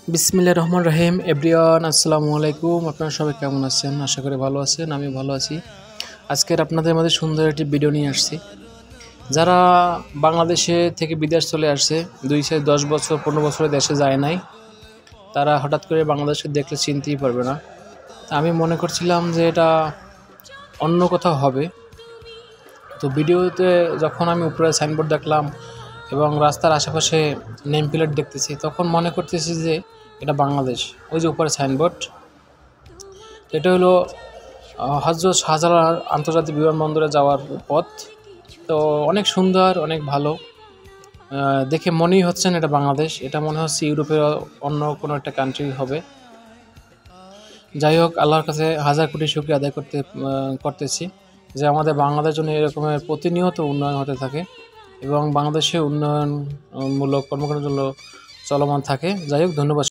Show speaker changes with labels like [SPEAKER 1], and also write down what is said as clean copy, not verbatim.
[SPEAKER 1] বিসমিল্লাহির রহমানির রহিম। এভরিওয়ান, আসসালামু আলাইকুম। আপনারা সবাই কেমন আছেন? আশা করি ভালো আছেন। আমি ভালো আছি। আজকের আপনাদের মাঝে সুন্দর একটি ভিডিও নিয়ে আসছি। যারা বাংলাদেশে থেকে বিদেশ চলে আসছে, 10 বছর 15 বছরে দেশে যায় নাই, তারা হঠাৎ করে বাংলাদেশকে দেখলে চিনতেই পারবে না। আমি মনে করছিলাম যে এটা অন্য কোথাও হবে। তো ভিডিওতে যখন আমি উপরে সাইনবোর্ড দেখলাম এবং রাস্তার আশেপাশে নেম প্লেট দেখতেছি, তখন মনে করতেছি যে এটা বাংলাদেশ। ওই যে উপরে সাইনবোর্ড, এটা হলো হযরত শাহজালাল আন্তর্জাতিক বিমানবন্দরে যাওয়ার পথ। তো অনেক সুন্দর, অনেক ভালো, দেখে মনেই হচ্ছে না এটা বাংলাদেশ। এটা মনে হচ্ছে ইউরোপের অন্য কোনো একটা কান্ট্রি হবে। যাই হোক, আল্লাহর কাছে হাজার কোটি শুকরিয়া আদায় করতেছি যে আমাদের বাংলাদেশের জন্য এরকমের প্রতিনিয়ত উন্নয়ন হতে থাকে এবং বাংলাদেশে উন্নয়নমূলক কর্মকাণ্ড চলমান থাকে। যাই হোক, ধন্যবাদ।